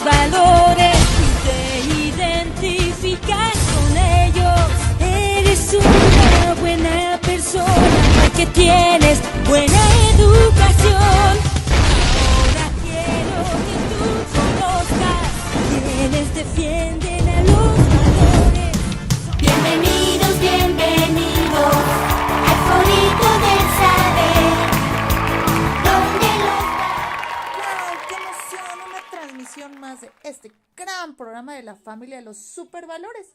valores y te identificas con ellos. Eres una buena persona porque tienes buena educación. Ahora quiero que tú conozcas quienes defienden a los valores. Bienvenidos, bienvenidos al Forito del Saber, donde los ¡Wow! ¡Qué emoción! Una transmisión más de este gran programa de la familia de los supervalores.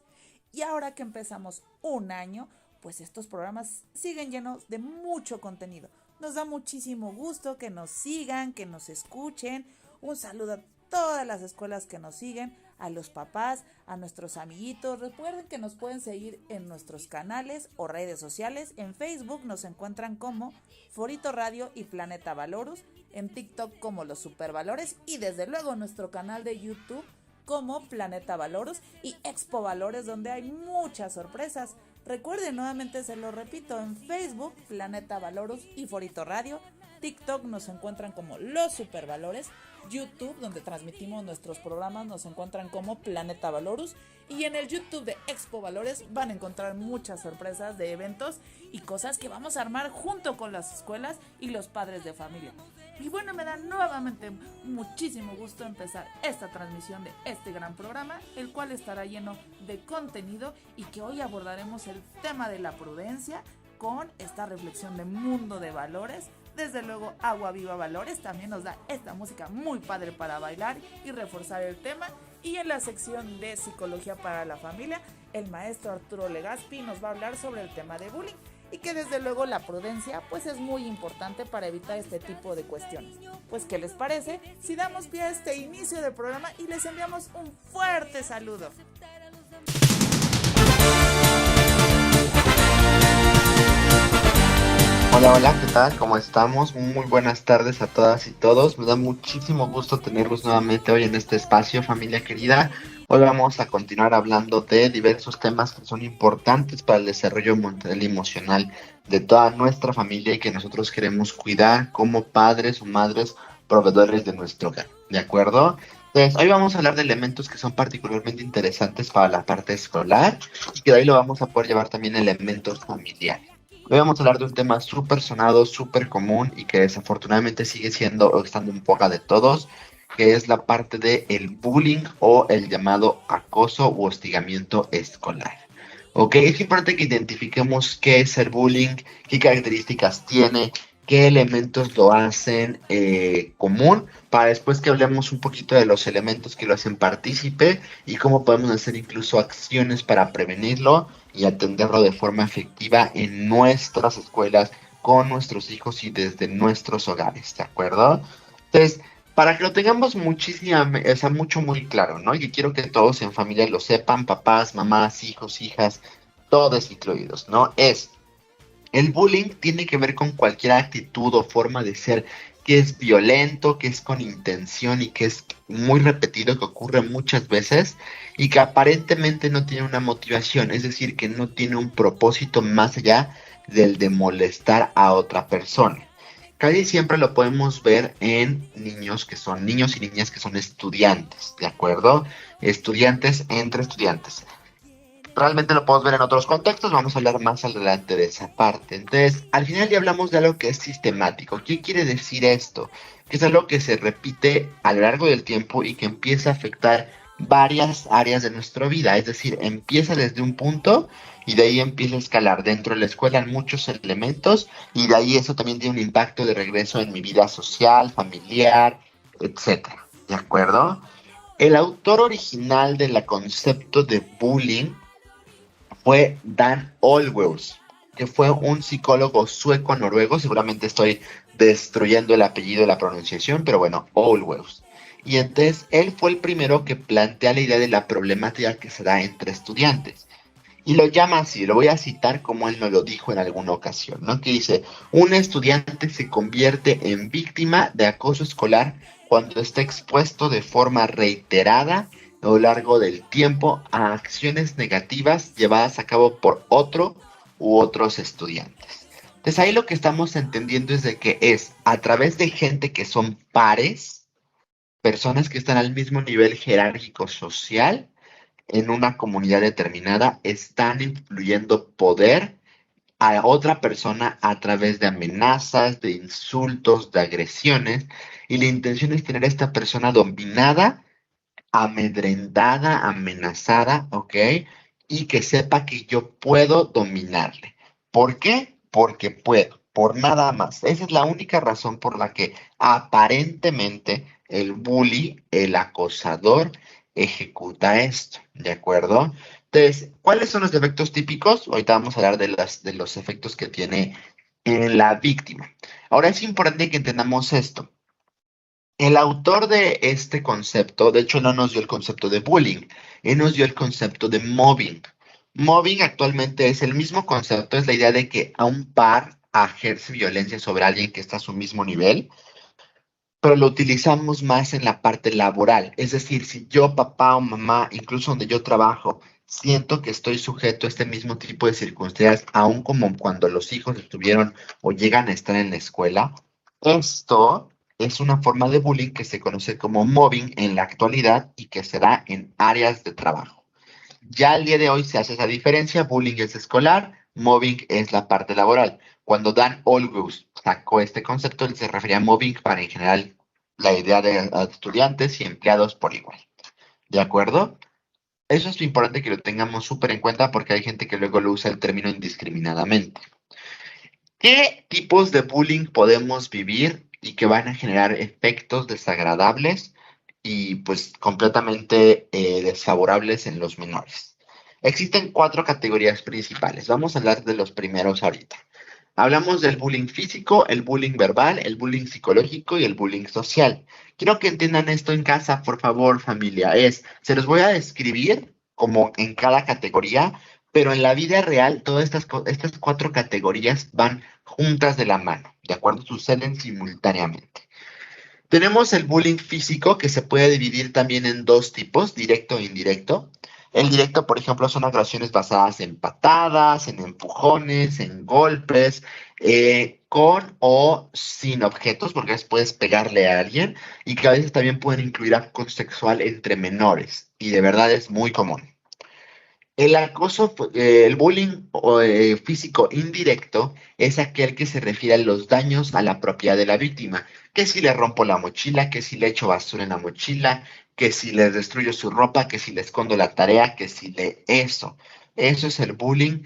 Y ahora que empezamos un año, pues estos programas siguen llenos de mucho contenido. Nos da muchísimo gusto que nos sigan, que nos escuchen. Un saludo a todas las escuelas que nos siguen, a los papás, a nuestros amiguitos. Recuerden que nos pueden seguir en nuestros canales o redes sociales. En Facebook nos encuentran como Forito Radio y Planeta Valorus, en TikTok como Los Supervalores y desde luego nuestro canal de YouTube como Planeta Valorus y Expo Valores, donde hay muchas sorpresas. Recuerden, nuevamente se lo repito, en Facebook Planeta Valorus y Forito Radio, TikTok nos encuentran como Los Supervalores, YouTube, donde transmitimos nuestros programas, nos encuentran como Planeta Valorus, y en el YouTube de Expo Valores van a encontrar muchas sorpresas de eventos y cosas que vamos a armar junto con las escuelas y los padres de familia. Y bueno, me da nuevamente muchísimo gusto empezar esta transmisión de este gran programa, el cual estará lleno de contenido y que hoy abordaremos el tema de la prudencia con esta reflexión de mundo de valores. Desde luego, Agua Viva Valores también nos da esta música muy padre para bailar y reforzar el tema. Y en la sección de Psicología para la Familia, el maestro Arturo Legazpi nos va a hablar sobre el tema de bullying. Y que desde luego la prudencia pues es muy importante para evitar este tipo de cuestiones. Pues ¿qué les parece si damos pie a este inicio del programa y les enviamos un fuerte saludo? Hola, hola, ¿qué tal? ¿Cómo estamos? Muy buenas tardes a todas y todos. Me da muchísimo gusto tenerlos nuevamente hoy en este espacio, familia querida. Hoy vamos a continuar hablando de diversos temas que son importantes para el desarrollo mental y emocional de toda nuestra familia y que nosotros queremos cuidar como padres o madres proveedores de nuestro hogar, ¿de acuerdo? Entonces, hoy vamos a hablar de elementos que son particularmente interesantes para la parte escolar y que de ahí lo vamos a poder llevar también a elementos familiares. Hoy vamos a hablar de un tema súper sonado, súper común y que desafortunadamente sigue siendo o estando en boca de todos, que es la parte del bullying o el llamado acoso u hostigamiento escolar. Ok, es importante que identifiquemos qué es el bullying, qué características tiene, qué elementos lo hacen común, para después que hablemos un poquito de los elementos que lo hacen partícipe y cómo podemos hacer incluso acciones para prevenirlo y atenderlo de forma efectiva en nuestras escuelas, con nuestros hijos y desde nuestros hogares, ¿de acuerdo? Entonces, para que lo tengamos mucho, muy claro, ¿no? Y quiero que todos en familia lo sepan, papás, mamás, hijos, hijas, todos incluidos, ¿no? El bullying tiene que ver con cualquier actitud o forma de ser que es violento, que es con intención y que es muy repetido, que ocurre muchas veces y que aparentemente no tiene una motivación, es decir, que no tiene un propósito más allá del de molestar a otra persona. Casi siempre lo podemos ver en niños que son niños y niñas que son estudiantes, ¿de acuerdo? Estudiantes entre estudiantes. Realmente lo podemos ver en otros contextos, vamos a hablar más adelante de esa parte. Entonces, al final ya hablamos de algo que es sistemático. ¿Qué quiere decir esto? Que es algo que se repite a lo largo del tiempo y que empieza a afectar varias áreas de nuestra vida. Es decir, empieza desde un punto y de ahí empieza a escalar dentro de la escuela en muchos elementos y de ahí eso también tiene un impacto de regreso en mi vida social, familiar, etcétera. ¿De acuerdo? El autor original del concepto de bullying fue Dan Olweus, que fue un psicólogo sueco-noruego. Seguramente estoy destruyendo el apellido de la pronunciación, pero bueno, Olweus. Y entonces él fue el primero que plantea la idea de la problemática que se da entre estudiantes. Y lo llama así, lo voy a citar como él nos lo dijo en alguna ocasión, ¿no? Que dice, un estudiante se convierte en víctima de acoso escolar cuando está expuesto de forma reiterada a lo largo del tiempo a acciones negativas llevadas a cabo por otro u otros estudiantes. Entonces ahí lo que estamos entendiendo es de que es a través de gente que son pares, personas que están al mismo nivel jerárquico social en una comunidad determinada están influyendo poder a otra persona a través de amenazas, de insultos, de agresiones, y la intención es tener a esta persona dominada, amedrentada, amenazada, ¿ok? Y que sepa que yo puedo dominarle. ¿Por qué? Porque puedo, por nada más. Esa es la única razón por la que aparentemente el bully, el acosador, ejecuta esto, ¿de acuerdo? Entonces, ¿cuáles son los efectos típicos? Ahorita vamos a hablar de los efectos que tiene en la víctima. Ahora es importante que entendamos esto. El autor de este concepto, de hecho, no nos dio el concepto de bullying, él nos dio el concepto de mobbing. Mobbing actualmente es el mismo concepto, es la idea de que a un par ejerce violencia sobre alguien que está a su mismo nivel, pero lo utilizamos más en la parte laboral. Es decir, si yo, papá o mamá, incluso donde yo trabajo, siento que estoy sujeto a este mismo tipo de circunstancias, aun como cuando los hijos estuvieron o llegan a estar en la escuela, esto es una forma de bullying que se conoce como mobbing en la actualidad y que se da en áreas de trabajo. Ya al día de hoy se hace esa diferencia, bullying es escolar, mobbing es la parte laboral. Cuando Dan Olweus sacó este concepto, él se refería a mobbing para en general la idea de estudiantes y empleados por igual. ¿De acuerdo? Eso es importante que lo tengamos súper en cuenta porque hay gente que luego lo usa el término indiscriminadamente. ¿Qué tipos de bullying podemos vivir y que van a generar efectos desagradables y pues completamente desfavorables en los menores? Existen 4 categorías principales. Vamos a hablar de los primeros ahorita. Hablamos del bullying físico, el bullying verbal, el bullying psicológico y el bullying social. Quiero que entiendan esto en casa, por favor, familia. Se los voy a describir como en cada categoría, pero en la vida real todas estas 4 categorías van juntas de la mano, ¿de acuerdo? Suceden simultáneamente. Tenemos el bullying físico que se puede dividir también en 2 tipos, directo e indirecto. El directo, por ejemplo, son agresiones basadas en patadas, en empujones, en golpes, con o sin objetos, porque a veces puedes pegarle a alguien y que a veces también pueden incluir acoso sexual entre menores y de verdad es muy común. El acoso, el bullying físico indirecto es aquel que se refiere a los daños a la propiedad de la víctima, que si le rompo la mochila, que si le echo basura en la mochila, que si le destruyo su ropa, que si le escondo la tarea, que si le eso. Eso es el bullying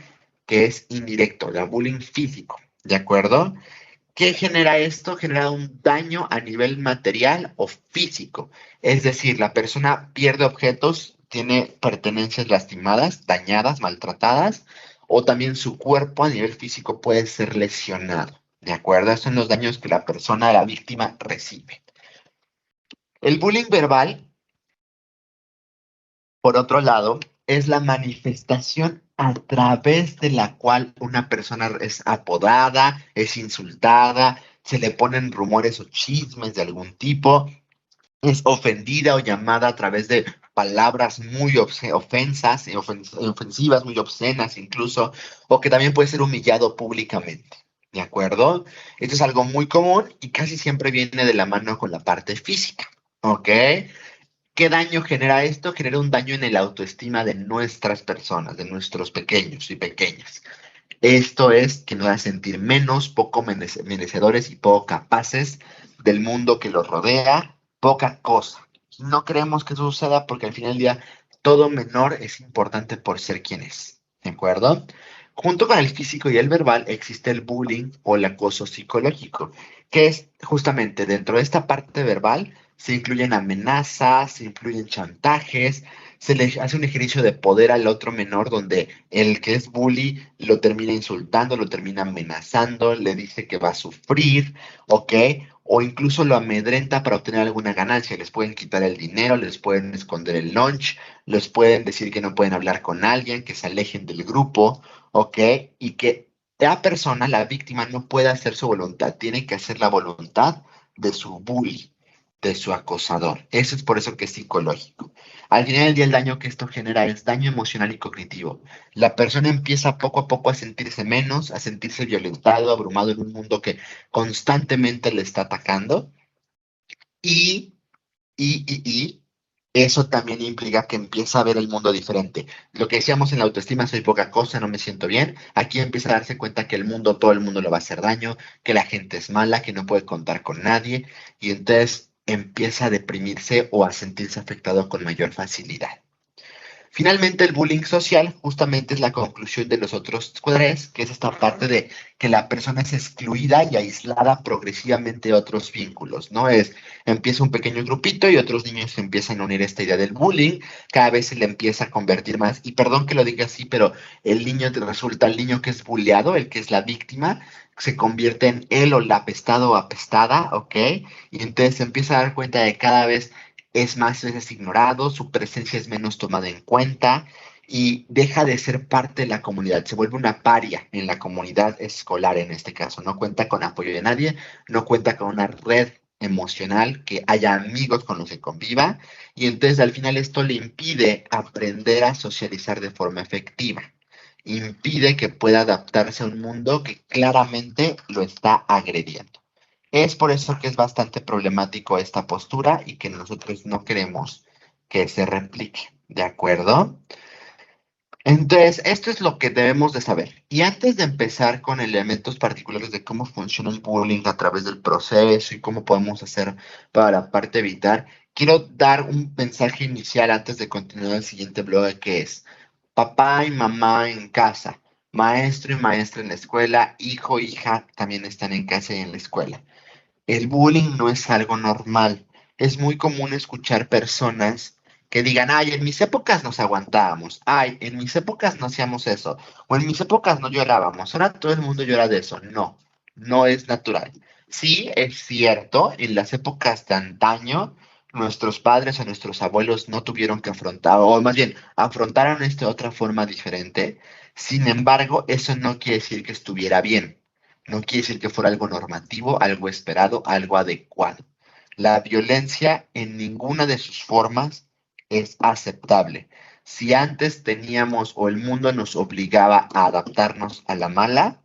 que es indirecto, el bullying físico, ¿de acuerdo? ¿Qué genera esto? Genera un daño a nivel material o físico. Es decir, la persona pierde objetos, tiene pertenencias lastimadas, dañadas, maltratadas, o también su cuerpo a nivel físico puede ser lesionado. ¿De acuerdo? Estos son los daños que la persona, la víctima, recibe. El bullying verbal, por otro lado, es la manifestación a través de la cual una persona es apodada, es insultada, se le ponen rumores o chismes de algún tipo, es ofendida o llamada a través de palabras muy ofensas, ofensivas, muy obscenas incluso, o que también puede ser humillado públicamente. ¿De acuerdo? Esto es algo muy común y casi siempre viene de la mano con la parte física. ¿Ok? ¿Qué daño genera esto? Genera un daño en el autoestima de nuestras personas, de nuestros pequeños y pequeñas. Esto es que nos hace sentir menos, poco merecedores y poco capaces del mundo que los rodea, poca cosa. No queremos que eso suceda porque al final del día todo menor es importante por ser quien es. ¿De acuerdo? Junto con el físico y el verbal existe el bullying o el acoso psicológico, que es justamente dentro de esta parte verbal se incluyen amenazas, se incluyen chantajes, se le hace un ejercicio de poder al otro menor donde el que es bully lo termina insultando, lo termina amenazando, le dice que va a sufrir, ¿ok? O incluso lo amedrenta para obtener alguna ganancia. Les pueden quitar el dinero, les pueden esconder el lunch, les pueden decir que no pueden hablar con alguien, que se alejen del grupo, ¿ok? Y que la persona, la víctima, no puede hacer su voluntad, tiene que hacer la voluntad de su bully, de su acosador. Eso es por eso que es psicológico. Al final del día, el daño que esto genera es daño emocional y cognitivo. La persona empieza poco a poco a sentirse menos, a sentirse violentado, abrumado en un mundo que constantemente le está atacando y Y eso también implica que empieza a ver el mundo diferente. Lo que decíamos en la autoestima, soy poca cosa, no me siento bien. Aquí empieza a darse cuenta que el mundo, todo el mundo le va a hacer daño, que la gente es mala, que no puede contar con nadie. Y entonces empieza a deprimirse o a sentirse afectado con mayor facilidad. Finalmente, el bullying social justamente es la conclusión de los otros tres, que es esta parte de que la persona es excluida y aislada progresivamente de otros vínculos, ¿no? Empieza un pequeño grupito y otros niños se empiezan a unir a esta idea del bullying, cada vez se le empieza a convertir más, y perdón que lo diga así, pero el niño resulta, el niño que es bulleado, el que es la víctima, se convierte en él o la apestado o apestada, ¿ok? Y entonces se empieza a dar cuenta de cada vez es más veces ignorado, su presencia es menos tomada en cuenta y deja de ser parte de la comunidad, se vuelve una paria en la comunidad escolar en este caso, no cuenta con apoyo de nadie, no cuenta con una red emocional, que haya amigos con los que conviva y entonces al final esto le impide aprender a socializar de forma efectiva, impide que pueda adaptarse a un mundo que claramente lo está agrediendo. Es por eso que es bastante problemático esta postura y que nosotros no queremos que se replique, ¿de acuerdo? Entonces, esto es lo que debemos de saber. Y antes de empezar con elementos particulares de cómo funciona el bullying a través del proceso y cómo podemos hacer para la parte evitar, quiero dar un mensaje inicial antes de continuar el siguiente bloque que es papá y mamá en casa, maestro y maestra en la escuela, hijo, hija también están en casa y en la escuela. El bullying no es algo normal. Es muy común escuchar personas que digan, ay, en mis épocas nos aguantábamos, ay, en mis épocas no hacíamos eso, o en mis épocas no llorábamos, ahora todo el mundo llora de eso. No, no es natural. Sí, es cierto, en las épocas de antaño, nuestros padres o nuestros abuelos no tuvieron que afrontar, o más bien, afrontaron esto de otra forma diferente. Sin embargo, eso no quiere decir que estuviera bien. No quiere decir que fuera algo normativo, algo esperado, algo adecuado. La violencia en ninguna de sus formas es aceptable. Si antes teníamos o el mundo nos obligaba a adaptarnos a la mala,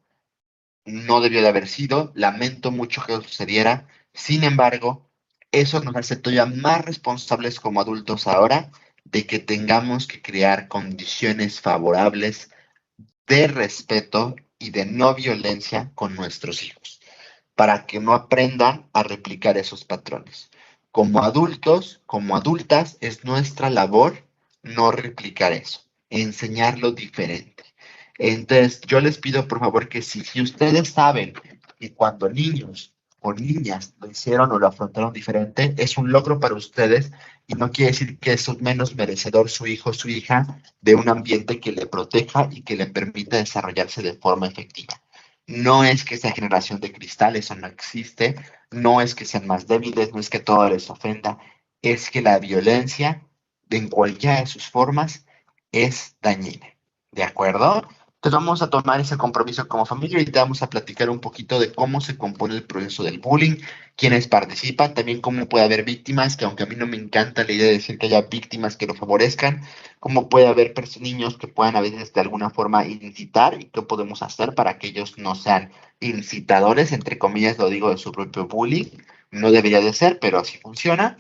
no debió de haber sido. Lamento mucho que sucediera. Sin embargo, eso nos hace todavía más responsables como adultos ahora de que tengamos que crear condiciones favorables de respeto y de no violencia con nuestros hijos, para que no aprendan a replicar esos patrones. Como adultos, como adultas, es nuestra labor no replicar eso, enseñarlo diferente. Entonces, yo les pido por favor que si ustedes saben que cuando niños o niñas lo hicieron o lo afrontaron diferente, es un logro para ustedes y no quiere decir que es menos merecedor su hijo o su hija de un ambiente que le proteja y que le permita desarrollarse de forma efectiva. No es que sea generación de cristal, eso no existe, no es que sean más débiles, no es que todo les ofenda, es que la violencia, en cualquiera de sus formas, es dañina. ¿De acuerdo? Entonces vamos a tomar ese compromiso como familia y te vamos a platicar un poquito de cómo se compone el proceso del bullying, quiénes participan, también cómo puede haber víctimas, que aunque a mí no me encanta la idea de decir que haya víctimas que lo favorezcan, cómo puede haber niños que puedan a veces de alguna forma incitar y qué podemos hacer para que ellos no sean incitadores, entre comillas lo digo, de su propio bullying. No debería de ser, pero así funciona.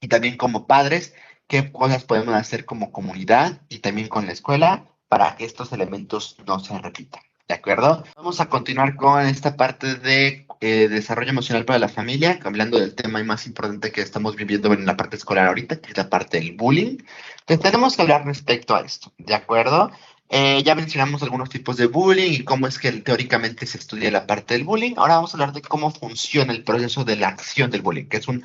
Y también como padres, qué cosas podemos hacer como comunidad y también con la escuela para que estos elementos no se repitan. ¿De acuerdo? Vamos a continuar con esta parte de desarrollo emocional para la familia, hablando del tema más importante que estamos viviendo en la parte escolar ahorita, que es la parte del bullying. Entonces tenemos que hablar respecto a esto, ¿de acuerdo? Ya mencionamos algunos tipos de bullying y cómo es que teóricamente se estudia la parte del bullying. Ahora vamos a hablar de cómo funciona el proceso de la acción del bullying, que es un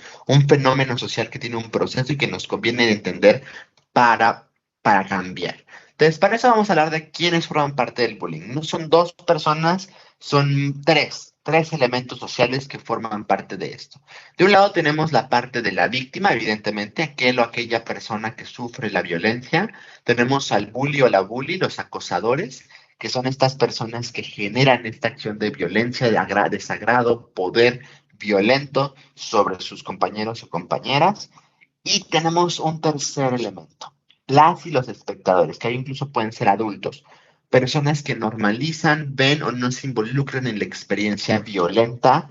fenómeno social que tiene un proceso y que nos conviene entender para, para cambiar. Entonces, para eso vamos a hablar de quiénes forman parte del bullying. No son dos personas, son tres elementos sociales que forman parte de esto. De un lado tenemos la parte de la víctima, evidentemente, aquel o aquella persona que sufre la violencia. Tenemos al bully o la bully, los acosadores, que son estas personas que generan esta acción de violencia, de desagrado, poder violento sobre sus compañeros o compañeras. Y tenemos un tercer elemento, las y los espectadores, que ahí incluso pueden ser adultos, personas que normalizan, ven o no se involucran en la experiencia violenta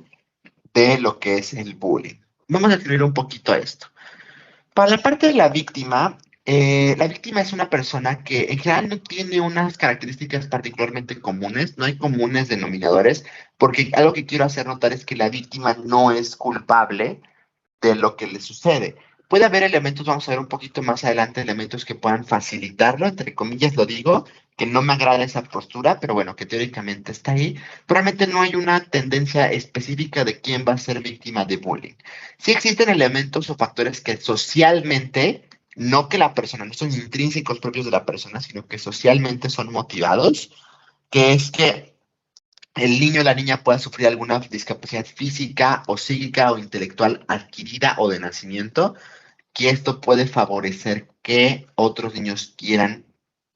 de lo que es el bullying. Vamos a escribir un poquito a esto. Para la parte de la víctima es una persona que en general no tiene unas características particularmente comunes, no hay comunes denominadores, porque algo que quiero hacer notar es que la víctima no es culpable de lo que le sucede. Puede haber elementos, vamos a ver un poquito más adelante, elementos que puedan facilitarlo, entre comillas lo digo, que no me agrada esa postura, pero bueno, que teóricamente está ahí. Probablemente no hay una tendencia específica de quién va a ser víctima de bullying. Sí existen elementos o factores que socialmente, no que la persona, no son intrínsecos propios de la persona, sino que socialmente son motivados, que es que el niño o la niña pueda sufrir alguna discapacidad física o psíquica o intelectual adquirida o de nacimiento, que esto puede favorecer que otros niños quieran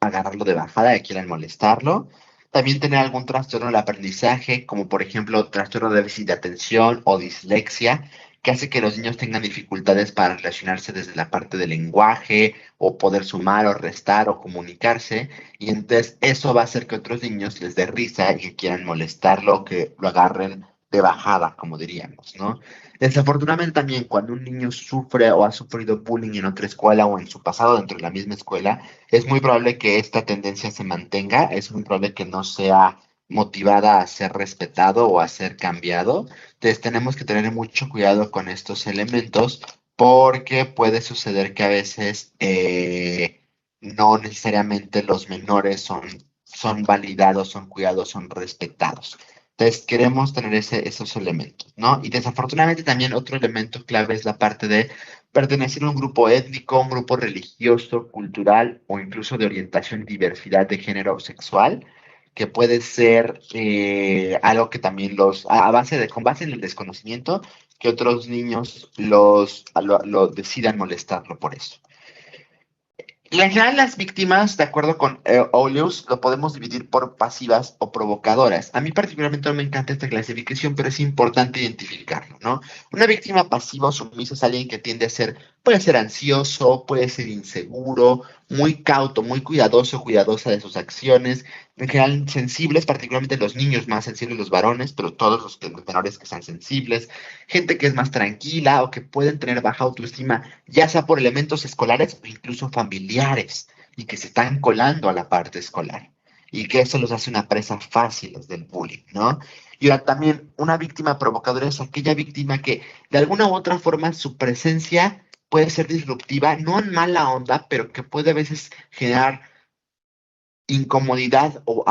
agarrarlo de bajada, que quieran molestarlo. También tener algún trastorno del aprendizaje, como por ejemplo trastorno de déficit de atención o dislexia, que hace que los niños tengan dificultades para relacionarse desde la parte del lenguaje o poder sumar o restar o comunicarse. Y entonces eso va a hacer que otros niños les dé risa y que quieran molestarlo o que lo agarren de bajada, como diríamos, ¿no? Desafortunadamente también cuando un niño sufre o ha sufrido bullying en otra escuela o en su pasado dentro de la misma escuela, es muy probable que esta tendencia se mantenga, es muy probable que no sea motivada a ser respetado o a ser cambiado. Entonces tenemos que tener mucho cuidado con estos elementos porque puede suceder que a veces no necesariamente los menores son validados, son cuidados, son respetados. Entonces, queremos tener esos elementos, ¿no? Y desafortunadamente también otro elemento clave es la parte de pertenecer a un grupo étnico, un grupo religioso, cultural o incluso de orientación y diversidad de género o sexual, que puede ser algo que también con base en el desconocimiento, que otros niños lo decidan molestarlo por eso. Y en general, las víctimas, de acuerdo con Oleus, lo podemos dividir por pasivas o provocadoras. A mí particularmente no me encanta esta clasificación, pero es importante identificarlo, ¿no? Una víctima pasiva o sumisa es alguien que tiende a ser, puede ser ansioso, puede ser inseguro, muy cauto, muy cuidadoso, cuidadosa de sus acciones, en general sensibles, particularmente los niños más sensibles, los varones, pero todos los menores que sean sensibles, gente que es más tranquila o que pueden tener baja autoestima ya sea por elementos escolares o incluso familiares, y que se están colando a la parte escolar, y que eso los hace una presa fácil del bullying, ¿no? Y ahora también una víctima provocadora es aquella víctima que de alguna u otra forma su presencia puede ser disruptiva, no en mala onda, pero que puede a veces generar incomodidad o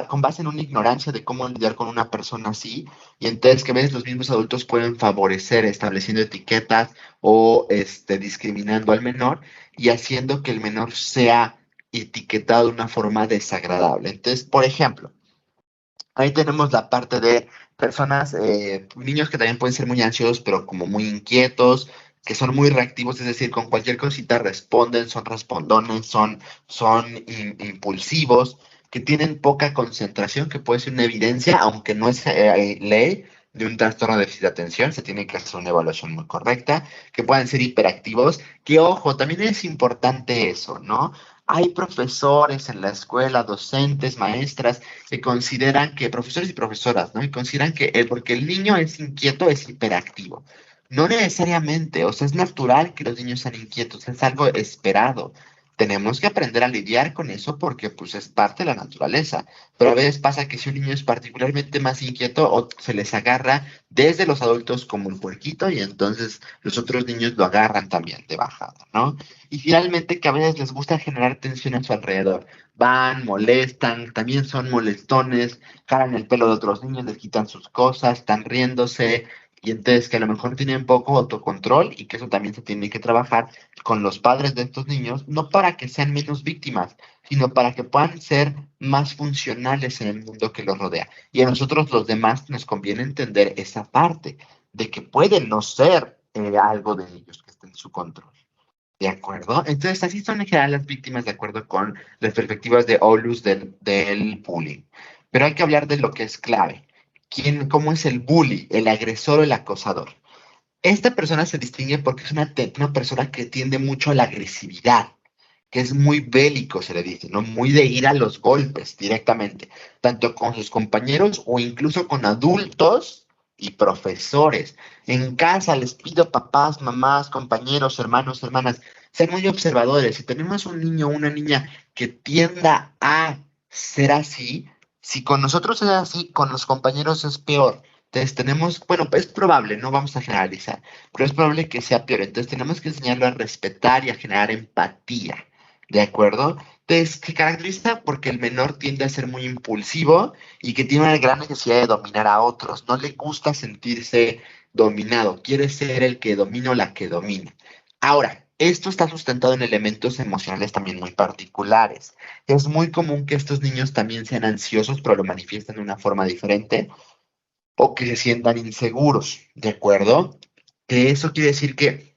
con base en una ignorancia de cómo lidiar con una persona así, y entonces que a veces los mismos adultos pueden favorecer estableciendo etiquetas o discriminando al menor y haciendo que el menor sea etiquetado de una forma desagradable. Entonces, por ejemplo, ahí tenemos la parte de personas, niños que también pueden ser muy ansiosos, pero como muy inquietos, que son muy reactivos, es decir, con cualquier cosita responden, son respondones, son impulsivos, que tienen poca concentración, que puede ser una evidencia, aunque no es ley de un trastorno de déficit de atención, se tiene que hacer una evaluación muy correcta, que puedan ser hiperactivos, que ojo, también es importante eso, ¿no? Hay profesores en la escuela, docentes, maestras, que consideran que, profesores y profesoras, ¿no? Y consideran que porque el niño es inquieto, es hiperactivo. No necesariamente, o sea, es natural que los niños sean inquietos, es algo esperado. Tenemos que aprender a lidiar con eso porque pues es parte de la naturaleza. Pero a veces pasa que si un niño es particularmente más inquieto o se les agarra desde los adultos como un puerquito y entonces los otros niños lo agarran también de bajada, ¿no? Y finalmente que a veces les gusta generar tensión a su alrededor. Van, molestan, también son molestones, jalan el pelo de otros niños, les quitan sus cosas, están riéndose, y entonces que a lo mejor tienen poco autocontrol y que eso también se tiene que trabajar con los padres de estos niños, no para que sean menos víctimas, sino para que puedan ser más funcionales en el mundo que los rodea. Y a nosotros los demás nos conviene entender esa parte de que pueden no ser algo de ellos que esté en su control. ¿De acuerdo? Entonces, así son en general las víctimas de acuerdo con las perspectivas de Olus del bullying. Pero hay que hablar de lo que es clave. ¿Cómo es el bully, el agresor o el acosador? Esta persona se distingue porque es una persona que tiende mucho a la agresividad, que es muy bélico, se le dice, ¿no? Muy de ir a los golpes directamente, tanto con sus compañeros o incluso con adultos y profesores. En casa les pido papás, mamás, compañeros, hermanos, hermanas, sean muy observadores. Si tenemos un niño o una niña que tienda a ser así, si con nosotros es así, con los compañeros es peor. Entonces tenemos, bueno, es probable, no vamos a generalizar, pero es probable que sea peor. Entonces tenemos que enseñarlo a respetar y a generar empatía, ¿de acuerdo? Entonces, se caracteriza porque el menor tiende a ser muy impulsivo y que tiene una gran necesidad de dominar a otros. No le gusta sentirse dominado, quiere ser el que domina o la que domina. Ahora, esto está sustentado en elementos emocionales también muy particulares. Es muy común que estos niños también sean ansiosos, pero lo manifiesten de una forma diferente o que se sientan inseguros, ¿de acuerdo? Que eso quiere decir que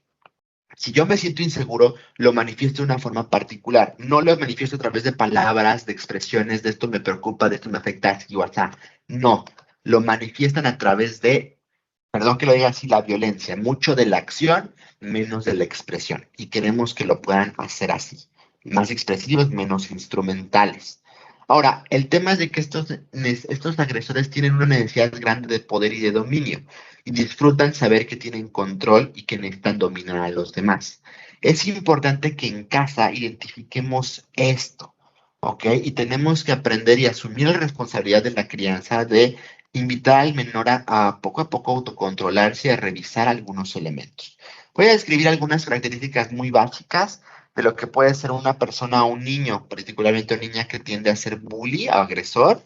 si yo me siento inseguro, lo manifiesto de una forma particular. No lo manifiesto a través de palabras, de expresiones, de esto me preocupa, de esto me afecta, así o así. No, lo manifiestan a través de, perdón que lo diga así, la violencia. Mucho de la acción, menos de la expresión. Y queremos que lo puedan hacer así. Más expresivos, menos instrumentales. Ahora, el tema es de que estos agresores tienen una necesidad grande de poder y de dominio y disfrutan saber que tienen control y que necesitan dominar a los demás. Es importante que en casa identifiquemos esto, ¿ok? Y tenemos que aprender y asumir la responsabilidad de la crianza de invitar al menor a poco autocontrolarse y a revisar algunos elementos. Voy a describir algunas características muy básicas de lo que puede ser una persona o un niño, particularmente una niña que tiende a ser bully o agresor,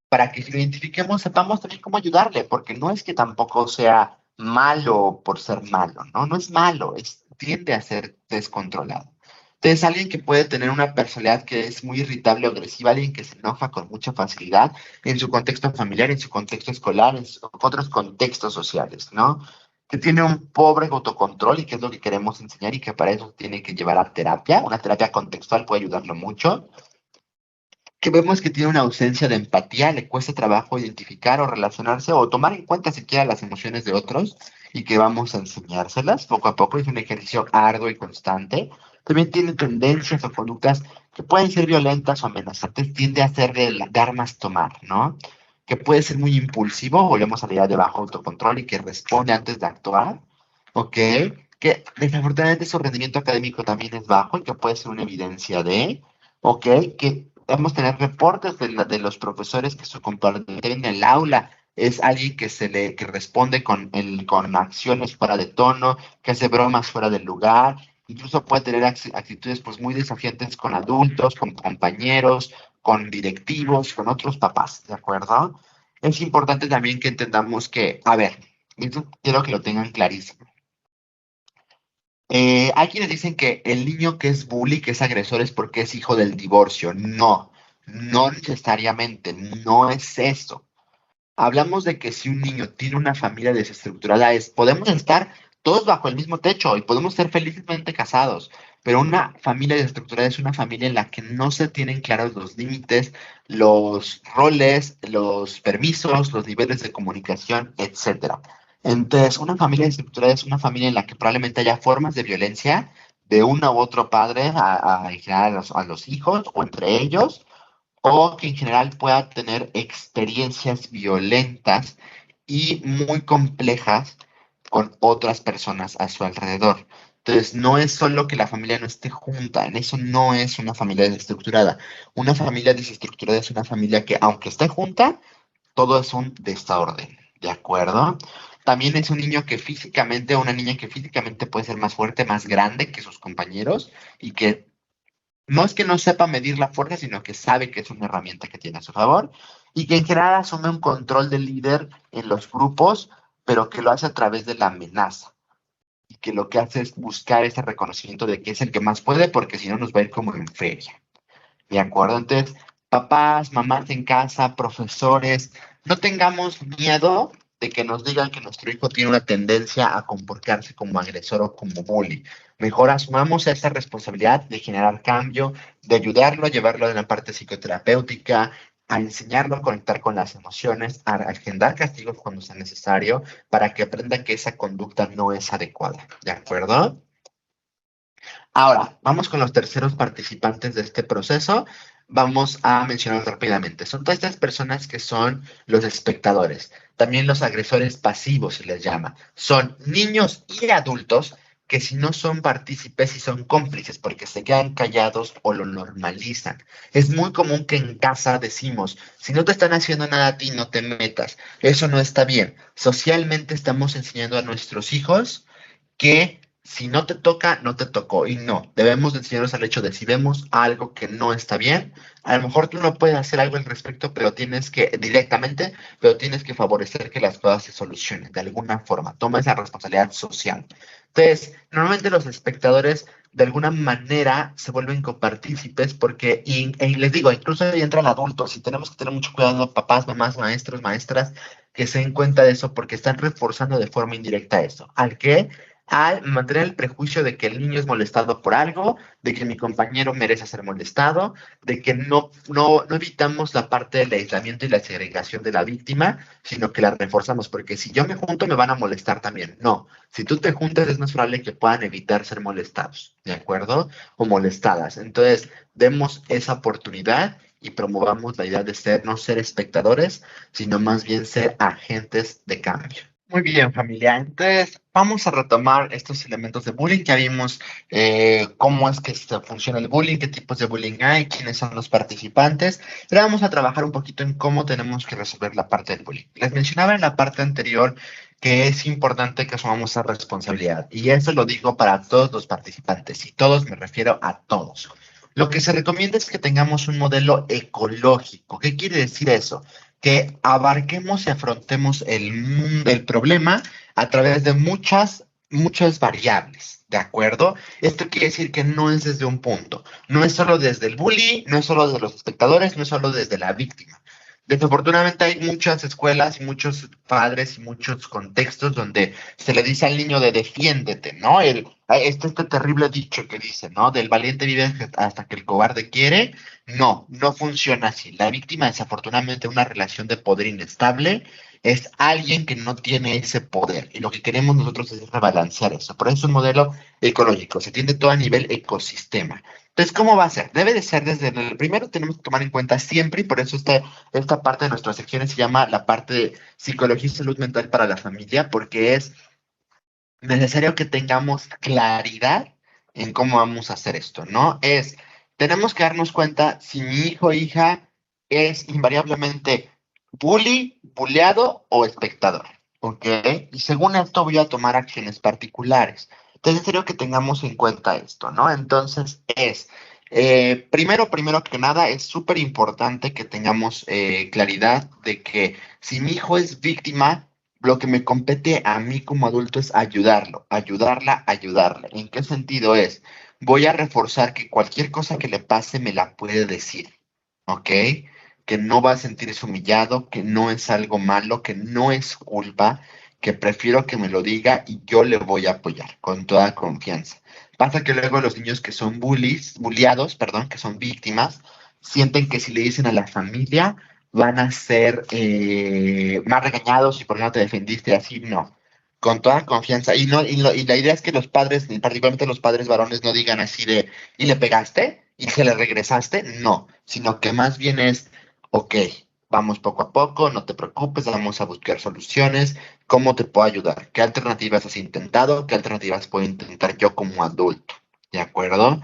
para que si lo identifiquemos sepamos también cómo ayudarle, porque no es que tampoco sea malo por ser malo, ¿no? No es malo, tiende a ser descontrolado. Entonces, alguien que puede tener una personalidad que es muy irritable o agresiva, alguien que se enoja con mucha facilidad en su contexto familiar, en su contexto escolar, en otros contextos sociales, ¿no? Que tiene un pobre autocontrol y que es lo que queremos enseñar y que para eso tiene que llevar a terapia. Una terapia contextual puede ayudarlo mucho, que vemos que tiene una ausencia de empatía, le cuesta trabajo identificar o relacionarse o tomar en cuenta siquiera las emociones de otros y que vamos a enseñárselas poco a poco. Es un ejercicio arduo y constante. También tiene tendencias o conductas que pueden ser violentas o amenazantes, tiende a ser de armas tomar, ¿no? Que puede ser muy impulsivo, volvemos a la idea de bajo autocontrol y que responde antes de actuar, ¿ok? Que desafortunadamente su rendimiento académico también es bajo y que puede ser una evidencia de, ¿ok? Que vamos a tener reportes de los profesores que su comportamiento en el aula es alguien que responde con acciones fuera de tono, que hace bromas fuera del lugar, incluso puede tener actitudes pues muy desafiantes con adultos, con compañeros, con directivos, con otros papás, ¿de acuerdo? Es importante también que entendamos que, a ver, esto quiero que lo tengan clarísimo. Hay quienes dicen que el niño que es bully, que es agresor, es porque es hijo del divorcio. No, no necesariamente, no es eso. Hablamos de que si un niño tiene una familia desestructurada, podemos estar todos bajo el mismo techo y podemos ser felizmente casados, pero una familia desestructurada es una familia en la que no se tienen claros los límites, los roles, los permisos, los niveles de comunicación, etcétera. Entonces, una familia desestructurada es una familia en la que probablemente haya formas de violencia de uno u otro padre en general a los hijos o entre ellos, o que en general pueda tener experiencias violentas y muy complejas con otras personas a su alrededor. Entonces, no es solo que la familia no esté junta, en eso no es una familia desestructurada. Una familia desestructurada es una familia que, aunque esté junta, todo es un desorden, ¿de acuerdo? También es un niño que físicamente, o una niña que físicamente puede ser más fuerte, más grande que sus compañeros y que no es que no sepa medir la fuerza, sino que sabe que es una herramienta que tiene a su favor y que en general asume un control de líder en los grupos, pero que lo hace a través de la amenaza y que lo que hace es buscar ese reconocimiento de que es el que más puede, porque si no nos va a ir como en feria. ¿De acuerdo? Entonces, papás, mamás en casa, profesores, no tengamos miedo de que nos digan que nuestro hijo tiene una tendencia a comportarse como agresor o como bully. Mejor asumamos esa responsabilidad de generar cambio, de ayudarlo a llevarlo a la parte psicoterapéutica, a enseñarlo a conectar con las emociones, a agendar castigos cuando sea necesario, para que aprenda que esa conducta no es adecuada. ¿De acuerdo? Ahora, vamos con los terceros participantes de este proceso. vamos a mencionar rápidamente. Son todas estas personas que son los espectadores. También los agresores pasivos se les llama. Son niños y adultos que si no son partícipes y son cómplices porque se quedan callados o lo normalizan. Es muy común que en casa decimos, si no te están haciendo nada a ti, no te metas. Eso no está bien. Socialmente estamos enseñando a nuestros hijos que si no te toca, no te tocó. Y no, debemos de enseñarnos al hecho de si vemos algo que no está bien, a lo mejor tú no puedes hacer algo al respecto, pero tienes que, directamente, pero tienes que favorecer que las cosas se solucionen de alguna forma. Toma esa responsabilidad social. Entonces, normalmente los espectadores de alguna manera se vuelven copartícipes porque, y les digo, incluso ahí entran adultos y tenemos que tener mucho cuidado, papás, mamás, maestros, maestras, que se den cuenta de eso porque están reforzando de forma indirecta eso. ¿Al qué? Al mantener el prejuicio de que el niño es molestado por algo, de que mi compañero merece ser molestado, de que no evitamos la parte del aislamiento y la segregación de la víctima, sino que la reforzamos, porque si yo me junto me van a molestar también. No, si tú te juntas es más probable que puedan evitar ser molestados, ¿de acuerdo? O molestadas. Entonces, demos esa oportunidad y promovamos la idea de ser, no ser espectadores, sino más bien ser agentes de cambio. Muy bien, familia. Entonces, vamos a retomar estos elementos de bullying. Ya vimos cómo es que funciona el bullying, qué tipos de bullying hay, quiénes son los participantes. Pero vamos a trabajar un poquito en cómo tenemos que resolver la parte del bullying. Les mencionaba en la parte anterior que es importante que asumamos esa responsabilidad. Y eso lo digo para todos los participantes. Y todos me refiero a todos. Lo que se recomienda es que tengamos un modelo ecológico. ¿Qué quiere decir eso? Que abarquemos y afrontemos el problema a través de muchas variables, ¿de acuerdo? Esto quiere decir que no es desde un punto, no es solo desde el bully, no es solo desde los espectadores, no es solo desde la víctima. Desafortunadamente hay muchas escuelas y muchos padres y muchos contextos donde se le dice al niño de defiéndete, ¿no? Este terrible dicho que dice, ¿no? Del valiente vive hasta que el cobarde quiere. No, no funciona así. La víctima, desafortunadamente, una relación de poder inestable es alguien que no tiene ese poder. Y lo que queremos nosotros es rebalancear eso. Por eso es un modelo ecológico. Se tiende todo a nivel ecosistema. Entonces, ¿cómo va a ser? Debe de ser desde el primero, tenemos que tomar en cuenta siempre, y por eso esta parte de nuestras secciones se llama la parte de psicología y salud mental para la familia, porque es necesario que tengamos claridad en cómo vamos a hacer esto, ¿no? Tenemos que darnos cuenta si mi hijo o hija es invariablemente bulleado o espectador, ¿ok? Y según esto voy a tomar acciones particulares. Entonces, es necesario que tengamos en cuenta esto, ¿no? Entonces, primero que nada, es súper importante que tengamos claridad de que si mi hijo es víctima, lo que me compete a mí como adulto es ayudarlo, ayudarla, ayudarle. ¿En qué sentido es? Voy a reforzar que cualquier cosa que le pase me la puede decir, ¿ok? Que no va a sentirse humillado, que no es algo malo, que no es culpa, que prefiero que me lo diga y yo le voy a apoyar con toda confianza. Pasa que luego los niños que son bulliados, perdón, que son víctimas, sienten que si le dicen a la familia, van a ser más regañados y por qué no te defendiste así, no. Con toda confianza. Y la idea es que los padres, y particularmente los padres varones, no digan así de, ¿y le pegaste? ¿Y se le regresaste? No, sino que más bien es, ok, vamos poco a poco, no te preocupes, vamos a buscar soluciones. ¿Cómo te puedo ayudar? ¿Qué alternativas has intentado? ¿Qué alternativas puedo intentar yo como adulto? ¿De acuerdo?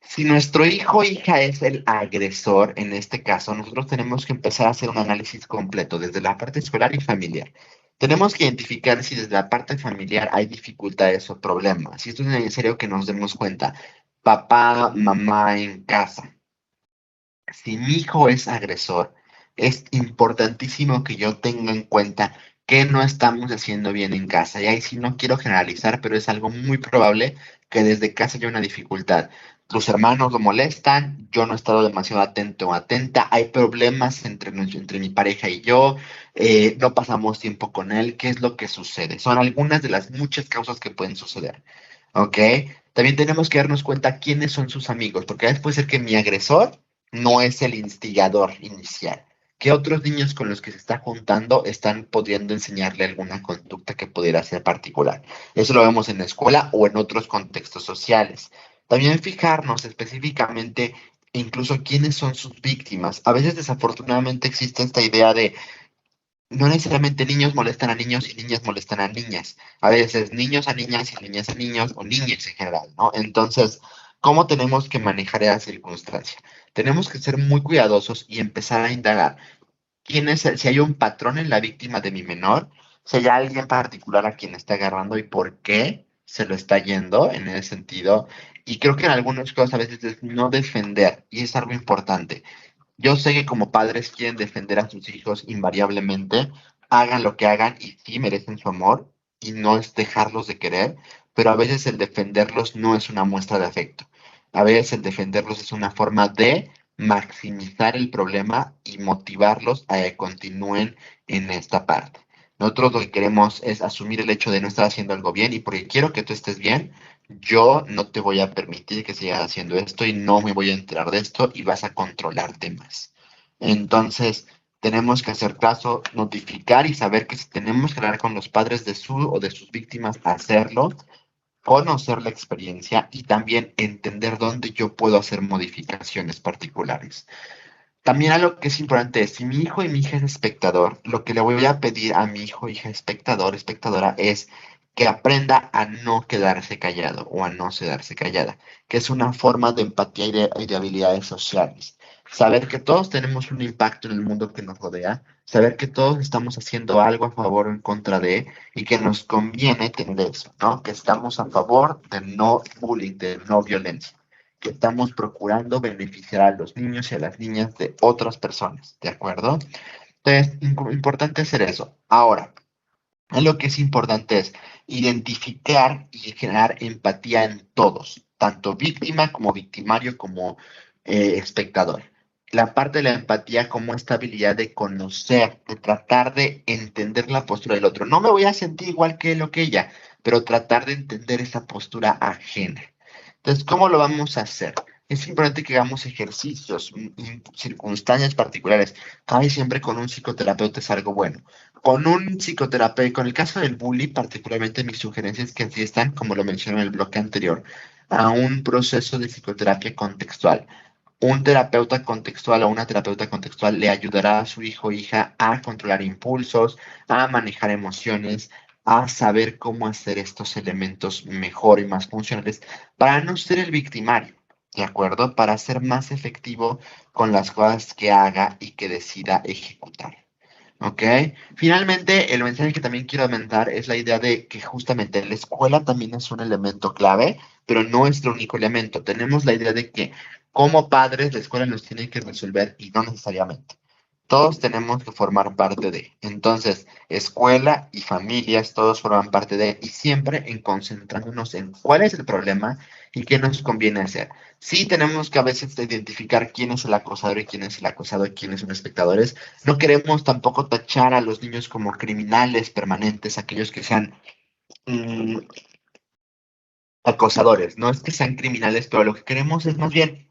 Si nuestro hijo o hija es el agresor, en este caso, nosotros tenemos que empezar a hacer un análisis completo desde la parte escolar y familiar. Tenemos que identificar si desde la parte familiar hay dificultades o problemas. Y esto es necesario que nos demos cuenta. Papá, mamá en casa. Si mi hijo es agresor, es importantísimo que yo tenga en cuenta que no estamos haciendo bien en casa. Y ahí sí no quiero generalizar, pero es algo muy probable que desde casa haya una dificultad. Tus hermanos lo molestan, yo no he estado demasiado atento o atenta, hay problemas entre mi pareja y yo, no pasamos tiempo con él, ¿qué es lo que sucede? Son algunas de las muchas causas que pueden suceder, ¿ok? También tenemos que darnos cuenta quiénes son sus amigos, porque a veces puede ser que mi agresor no es el instigador inicial. ¿Qué otros niños con los que se está juntando están pudiendo enseñarle alguna conducta que pudiera ser particular? Eso lo vemos en la escuela o en otros contextos sociales. También fijarnos específicamente e incluso quiénes son sus víctimas. A veces desafortunadamente existe esta idea de no necesariamente niños molestan a niños y niñas molestan a niñas. A veces niños a niñas y niñas a niños o niñas en general, ¿no? Entonces, ¿cómo tenemos que manejar esa circunstancia? Tenemos que ser muy cuidadosos y empezar a indagar si hay un patrón en la víctima de mi menor, si hay alguien particular a quien está agarrando y por qué se lo está yendo en ese sentido. Y creo que en algunos casos a veces es no defender, y es algo importante. Yo sé que como padres quieren defender a sus hijos invariablemente, hagan lo que hagan y sí merecen su amor y no es dejarlos de querer, pero a veces el defenderlos no es una muestra de afecto. A veces el defenderlos es una forma de maximizar el problema y motivarlos a que continúen en esta parte. Nosotros lo que queremos es asumir el hecho de no estar haciendo algo bien y porque quiero que tú estés bien, yo no te voy a permitir que sigas haciendo esto y no me voy a enterar de esto y vas a controlarte más. Entonces, tenemos que hacer caso, notificar y saber que si tenemos que hablar con los padres de su o de sus víctimas, hacerlo, conocer la experiencia y también entender dónde yo puedo hacer modificaciones particulares. También algo que es importante es, si mi hijo y mi hija es espectador, lo que le voy a pedir a mi hijo, hija espectador, espectadora, es que aprenda a no quedarse callado o a no quedarse callada, que es una forma de empatía y de habilidades sociales. Saber que todos tenemos un impacto en el mundo que nos rodea, saber que todos estamos haciendo algo a favor o en contra de, y que nos conviene tener eso, ¿no? Que estamos a favor del no bullying, de no violencia, que estamos procurando beneficiar a los niños y a las niñas de otras personas, ¿de acuerdo? Entonces, importante hacer eso. Ahora, lo que es importante es identificar y generar empatía en todos, tanto víctima como victimario como espectador. La parte de la empatía como esta habilidad de conocer, de tratar de entender la postura del otro. No me voy a sentir igual que él o que ella, pero tratar de entender esa postura ajena. Entonces, ¿cómo lo vamos a hacer? Es importante que hagamos ejercicios, circunstancias particulares. Casi siempre con un psicoterapeuta es algo bueno. Con un psicoterapeuta, con el caso del bully, particularmente mis sugerencias que asistan, como lo mencioné en el bloque anterior, a un proceso de psicoterapia contextual. Un terapeuta contextual o una terapeuta contextual le ayudará a su hijo o hija a controlar impulsos, a manejar emociones, a saber cómo hacer estos elementos mejor y más funcionales para no ser el victimario, ¿de acuerdo? Para ser más efectivo con las cosas que haga y que decida ejecutar. ¿Ok? Finalmente, el mensaje que también quiero aumentar es la idea de que justamente la escuela también es un elemento clave, pero no es el único elemento. Tenemos la idea de que como padres la escuela nos tiene que resolver y no necesariamente. Todos tenemos que formar parte de. Entonces, escuela y familias, todos forman parte de, y siempre en concentrándonos en cuál es el problema y qué nos conviene hacer. Sí tenemos que a veces identificar quién es el acosador y quién es el acosado y quiénes son espectadores. No queremos tampoco tachar a los niños como criminales permanentes, aquellos que sean mm, acosadores. No es que sean criminales, pero lo que queremos es más bien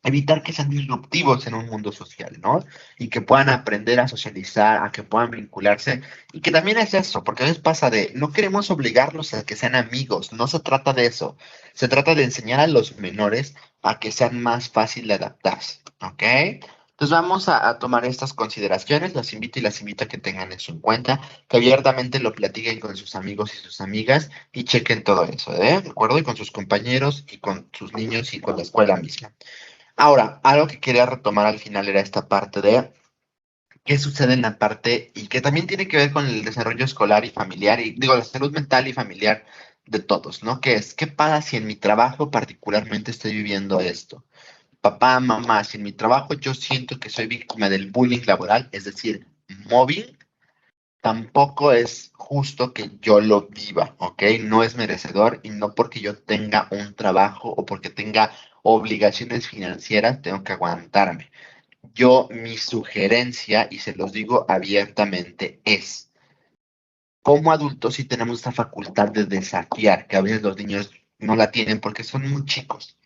evitar que sean disruptivos en un mundo social, ¿no? Y que puedan aprender a socializar, a que puedan vincularse, y que también es eso, porque a veces pasa de, no queremos obligarlos a que sean amigos, no se trata de eso, se trata de enseñar a los menores a que sean más fácil de adaptarse, ¿ok? Entonces vamos a tomar estas consideraciones, las invito a que tengan eso en cuenta, que abiertamente lo platiquen con sus amigos y sus amigas y chequen todo eso, ¿eh? ¿De acuerdo? Y con sus compañeros y con sus niños y con la escuela misma. Ahora, algo que quería retomar al final era esta parte de qué sucede en la parte y que también tiene que ver con el desarrollo escolar y familiar, y digo, la salud mental y familiar de todos, ¿no? Que es, ¿qué pasa si en mi trabajo particularmente estoy viviendo esto? Papá, mamá, si en mi trabajo yo siento que soy víctima del bullying laboral, es decir, mobbing, tampoco es justo que yo lo viva, ¿ok? No es merecedor y no porque yo tenga un trabajo o porque tenga obligaciones financieras, tengo que aguantarme. Yo, mi sugerencia, y se los digo abiertamente, es, como adultos sí tenemos esta facultad de desafiar, que a veces los niños no la tienen porque son muy chicos.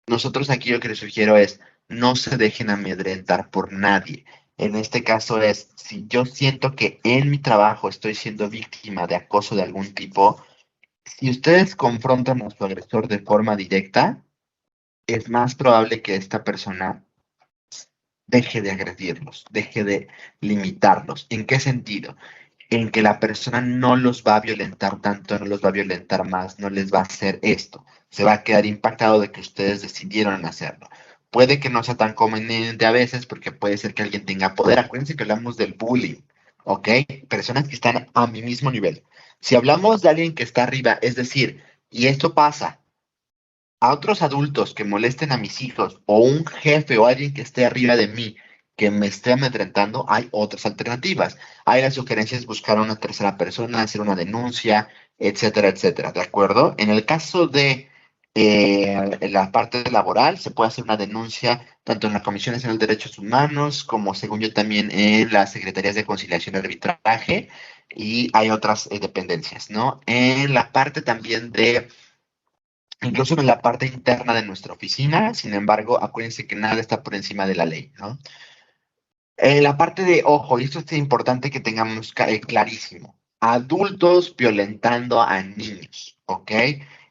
Nosotros aquí lo que les sugiero es no se dejen amedrentar por nadie. En este caso es, si yo siento que en mi trabajo estoy siendo víctima de acoso de algún tipo, si ustedes confrontan a su agresor de forma directa, es más probable que esta persona deje de agredirlos, deje de limitarlos. ¿En qué sentido? En que la persona no los va a violentar tanto, no los va a violentar más, no les va a hacer esto. Se va a quedar impactado de que ustedes decidieron hacerlo. Puede que no sea tan conveniente a veces porque puede ser que alguien tenga poder. Acuérdense que hablamos del bullying, ¿ok? Personas que están a mi mismo nivel. Si hablamos de alguien que está arriba, es decir, y esto pasa a otros adultos que molesten a mis hijos o un jefe o alguien que esté arriba de mí que me esté amedrentando, hay otras alternativas. Hay las sugerencias buscar a una tercera persona, hacer una denuncia, etcétera, etcétera, ¿de acuerdo? En el caso de la parte laboral, se puede hacer una denuncia tanto en la Comisión Nacional de Derechos Humanos como, según yo, también en las Secretarías de Conciliación y Arbitraje y hay otras dependencias, ¿no? En la parte también de incluso en la parte interna de nuestra oficina, sin embargo, acuérdense que nada está por encima de la ley, ¿no? La parte de, ojo, y esto es importante que tengamos clarísimo, adultos violentando a niños, ¿ok?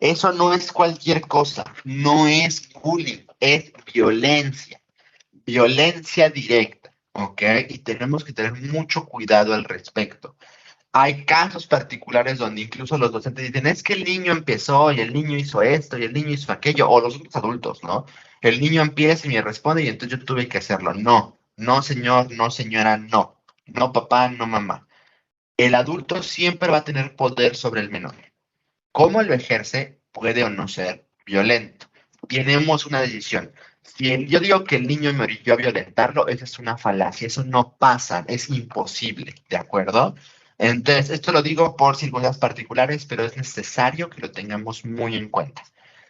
Eso no es cualquier cosa, no es bullying, es violencia, violencia directa, ¿ok? Y tenemos que tener mucho cuidado al respecto. Hay casos particulares donde incluso los docentes dicen, es que el niño empezó y el niño hizo esto y el niño hizo aquello, o los otros adultos, ¿no? El niño empieza y me responde y entonces yo tuve que hacerlo. No, no señor, no señora, no. No papá, no mamá. El adulto siempre va a tener poder sobre el menor. ¿Cómo lo ejerce? Puede o no ser violento. Tenemos una decisión. Si yo digo que el niño me orilló a violentarlo, esa es una falacia, eso no pasa, es imposible, ¿de acuerdo? Entonces, esto lo digo por circunstancias particulares, pero es necesario que lo tengamos muy en cuenta.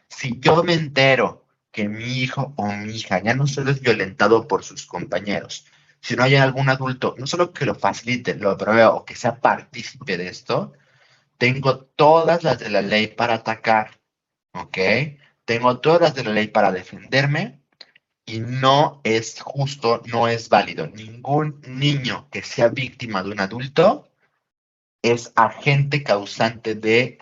Si yo me entero que mi hijo o mi hija ya no solo es violentado por sus compañeros, sino hay algún adulto, no solo que lo facilite, lo provea o que sea partícipe de esto, tengo todas las de la ley para atacar, ¿ok? Tengo todas las de la ley para defenderme y no es justo, no es válido. Ningún niño que sea víctima de un adulto es agente causante de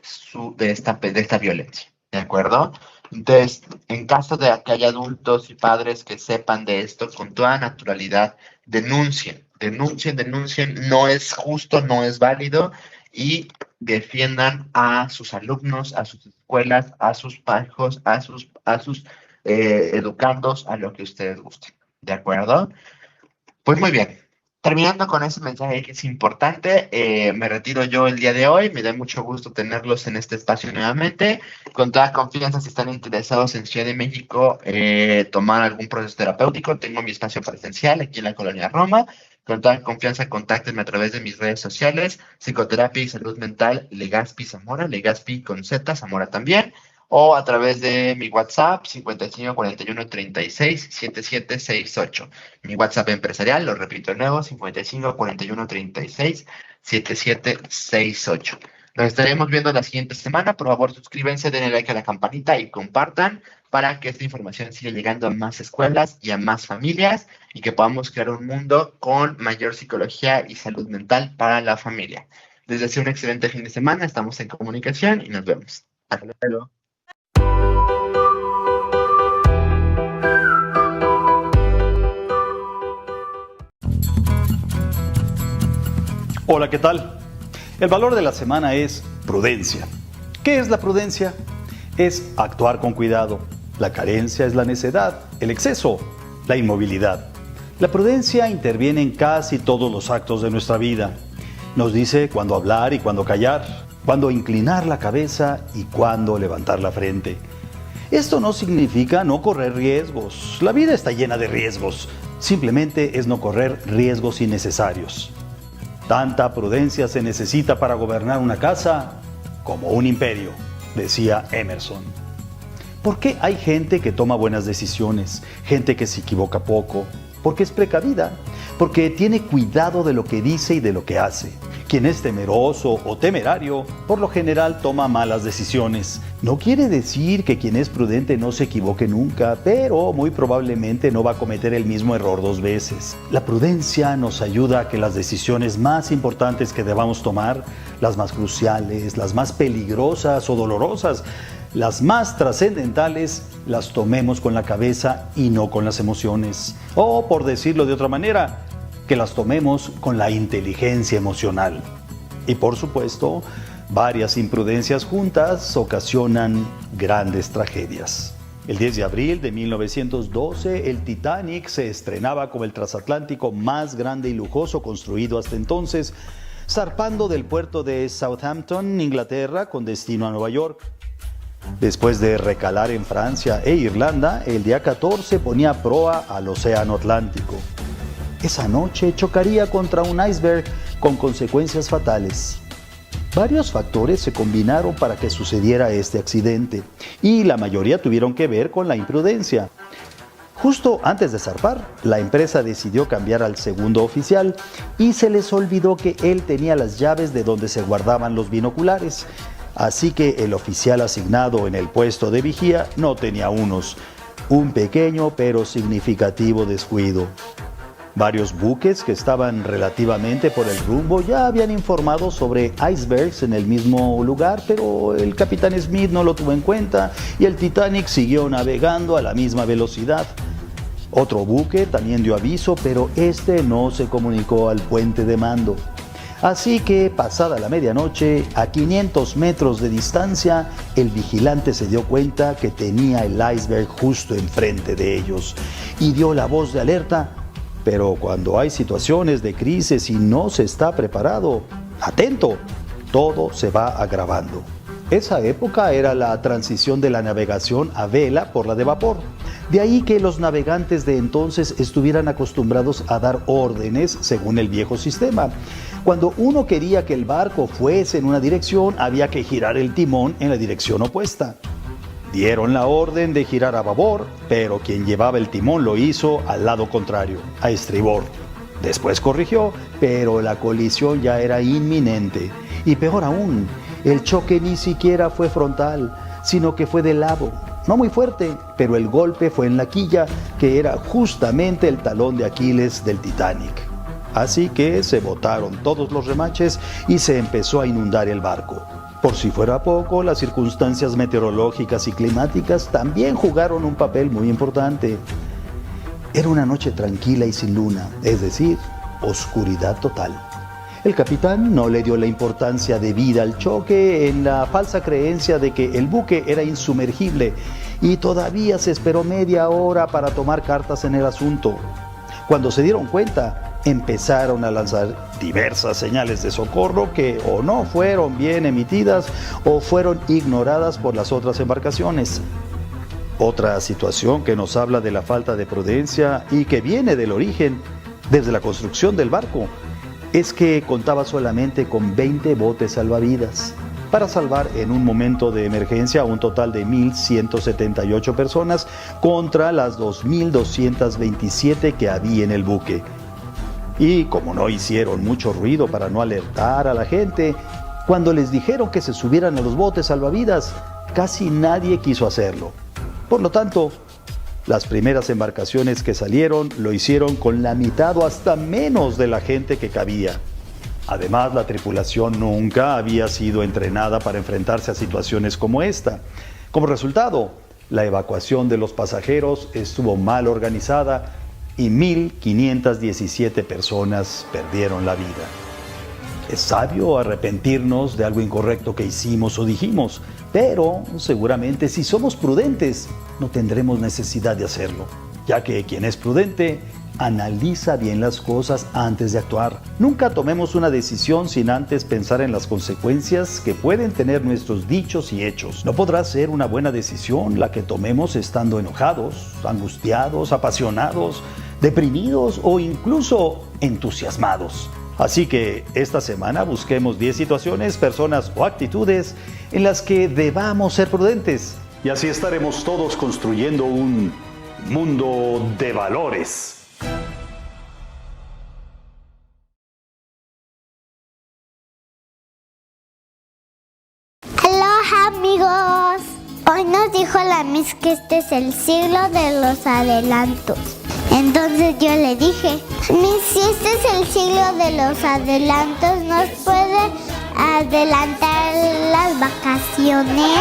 esta violencia, ¿de acuerdo? Entonces, en caso de que haya adultos y padres que sepan de esto, con toda naturalidad, denuncien, denuncien, denuncien, no es justo, no es válido y defiendan a sus alumnos, a sus escuelas, a sus pajos, a sus educandos, a lo que ustedes gusten, ¿de acuerdo? Pues muy bien. Terminando con ese mensaje que es importante, me retiro yo el día de hoy. Me da mucho gusto tenerlos en este espacio nuevamente. Con toda confianza, si están interesados en Ciudad de México, tomar algún proceso terapéutico, tengo mi espacio presencial aquí en la Colonia Roma. Con toda confianza, contáctenme a través de mis redes sociales, Psicoterapia y Salud Mental, Legaspi Zamora, Legaspi con Z, Zamora también, o a través de mi WhatsApp, 55 41 36 77 68. Mi WhatsApp empresarial, lo repito de nuevo, 55 41 36 77 68. Nos estaremos viendo la siguiente semana. Por favor, suscríbanse, denle like a la campanita y compartan para que esta información siga llegando a más escuelas y a más familias y que podamos crear un mundo con mayor psicología y salud mental para la familia. Les deseo un excelente fin de semana. Estamos en comunicación y nos vemos. Hasta luego. Hola, ¿qué tal? El valor de la semana es prudencia. ¿Qué es la prudencia? Es actuar con cuidado. La carencia es la necedad, el exceso, la inmovilidad. La prudencia interviene en casi todos los actos de nuestra vida. Nos dice cuándo hablar y cuándo callar, cuándo inclinar la cabeza y cuándo levantar la frente. Esto no significa no correr riesgos. La vida está llena de riesgos. Simplemente es no correr riesgos innecesarios. Tanta prudencia se necesita para gobernar una casa como un imperio, decía Emerson. ¿Por qué hay gente que toma buenas decisiones, gente que se equivoca poco? Porque es precavida, porque tiene cuidado de lo que dice y de lo que hace. Quien es temeroso o temerario, por lo general toma malas decisiones. No quiere decir que quien es prudente no se equivoque nunca, pero muy probablemente no va a cometer el mismo error dos veces. La prudencia nos ayuda a que las decisiones más importantes que debamos tomar, las más cruciales, las más peligrosas o dolorosas, las más trascendentales las tomemos con la cabeza y no con las emociones. O, por decirlo de otra manera, que las tomemos con la inteligencia emocional. Y por supuesto, varias imprudencias juntas ocasionan grandes tragedias. El 10 de abril de 1912, el Titanic se estrenaba como el transatlántico más grande y lujoso construido hasta entonces, zarpando del puerto de Southampton, Inglaterra, con destino a Nueva York. Después de recalar en Francia e Irlanda, el día 14 ponía proa al Océano Atlántico. Esa noche chocaría contra un iceberg con consecuencias fatales. Varios factores se combinaron para que sucediera este accidente y la mayoría tuvieron que ver con la imprudencia. Justo antes de zarpar, la empresa decidió cambiar al segundo oficial y se les olvidó que él tenía las llaves de donde se guardaban los binoculares. Así que el oficial asignado en el puesto de vigía no tenía unos. Un pequeño pero significativo descuido. Varios buques que estaban relativamente por el rumbo ya habían informado sobre icebergs en el mismo lugar, pero el capitán Smith no lo tuvo en cuenta y el Titanic siguió navegando a la misma velocidad. Otro buque también dio aviso, pero este no se comunicó al puente de mando. Así que, pasada la medianoche, a 500 metros de distancia, el vigilante se dio cuenta que tenía el iceberg justo enfrente de ellos y dio la voz de alerta. Pero cuando hay situaciones de crisis y no se está preparado, atento, todo se va agravando. Esa época era la transición de la navegación a vela por la de vapor. De ahí que los navegantes de entonces estuvieran acostumbrados a dar órdenes según el viejo sistema. Cuando uno quería que el barco fuese en una dirección, había que girar el timón en la dirección opuesta. Dieron la orden de girar a babor, pero quien llevaba el timón lo hizo al lado contrario, a estribor. Después corrigió, pero la colisión ya era inminente. Y peor aún, el choque ni siquiera fue frontal, sino que fue de lado. No muy fuerte, pero el golpe fue en la quilla, que era justamente el talón de Aquiles del Titanic. Así que se botaron todos los remaches y se empezó a inundar el barco. Por si fuera poco, las circunstancias meteorológicas y climáticas también jugaron un papel muy importante. Era una noche tranquila y sin luna, es decir, oscuridad total. El capitán no le dio la importancia debida al choque en la falsa creencia de que el buque era insumergible y todavía se esperó media hora para tomar cartas en el asunto. Cuando se dieron cuenta, empezaron a lanzar diversas señales de socorro que o no fueron bien emitidas o fueron ignoradas por las otras embarcaciones. Otra situación que nos habla de la falta de prudencia y que viene del origen, desde la construcción del barco, es que contaba solamente con 20 botes salvavidas para salvar en un momento de emergencia a un total de 1.178 personas contra las 2.227 que había en el buque. Y como no hicieron mucho ruido para no alertar a la gente, cuando les dijeron que se subieran a los botes salvavidas, casi nadie quiso hacerlo. Por lo tanto, las primeras embarcaciones que salieron lo hicieron con la mitad o hasta menos de la gente que cabía. Además, la tripulación nunca había sido entrenada para enfrentarse a situaciones como esta. Como resultado, la evacuación de los pasajeros estuvo mal organizada y 1.517 personas perdieron la vida. Es sabio arrepentirnos de algo incorrecto que hicimos o dijimos, pero seguramente si somos prudentes no tendremos necesidad de hacerlo, ya que quien es prudente analiza bien las cosas antes de actuar. Nunca tomemos una decisión sin antes pensar en las consecuencias que pueden tener nuestros dichos y hechos. No podrá ser una buena decisión la que tomemos estando enojados, angustiados, apasionados, deprimidos o incluso entusiasmados. Así que esta semana busquemos 10 situaciones, personas o actitudes en las que debamos ser prudentes. Y así estaremos todos construyendo un mundo de valores. Hola amigos, hoy nos dijo la Miss que este es el siglo de los adelantos. Entonces yo le dije, Miss, si este es el siglo de los adelantos, ¿nos puede adelantar las vacaciones.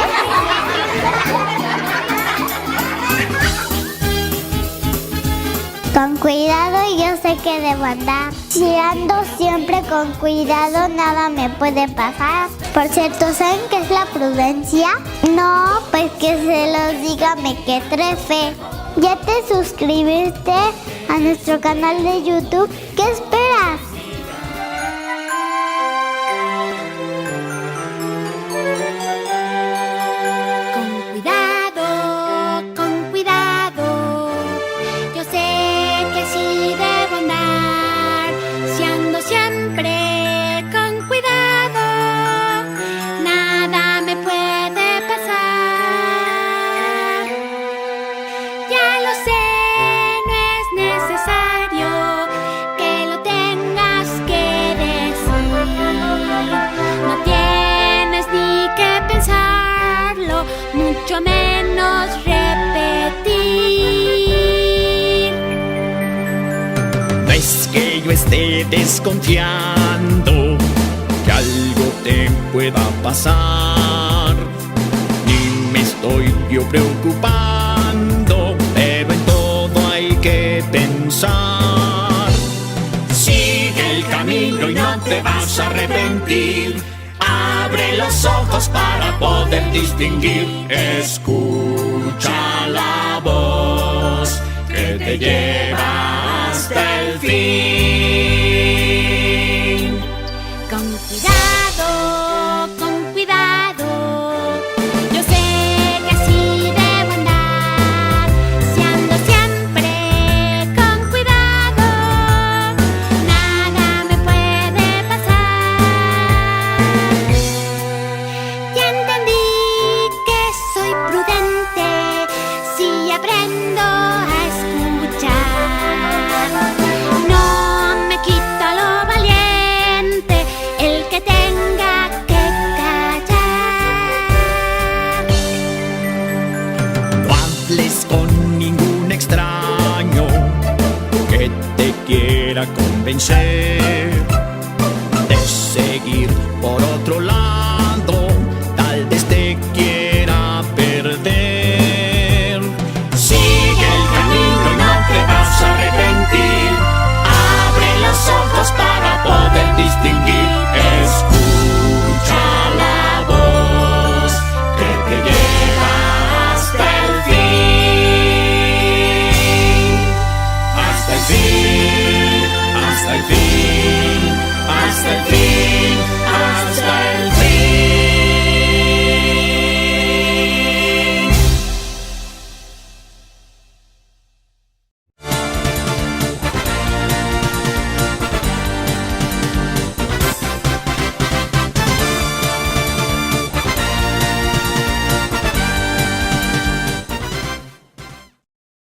Con cuidado yo sé que debo andar. Si ando siempre con cuidado, nada me puede pasar. Por cierto, ¿saben qué es la prudencia? No, pues que se los diga Mequetrefe. ¿Ya te suscribiste a nuestro canal de YouTube? ¿Qué esperas? Con cuidado, yo sé que sí debo andar, si ando siempre con cuidado, nada me puede pasar. Ya lo sé, no es necesario que lo tengas que decir, no tienes ni que pensarlo, mucho menos repetir. No es que yo esté desconfiando que algo te pueda pasar, ni me estoy yo preocupando, pero en todo hay que pensar. Sigue el camino y no te vas a arrepentir. Abre los ojos para poder distinguir. Escucha la voz que te lleva hasta el fin. Con cuidado, yo sé que así debo andar, si ando siempre con cuidado, nada me puede pasar. Ya entendí que soy prudente si aprendo a escuchar. No me quita lo valiente el que tenga que callar. No hables con ningún extraño que te quiera convencer de seguir por otro lado.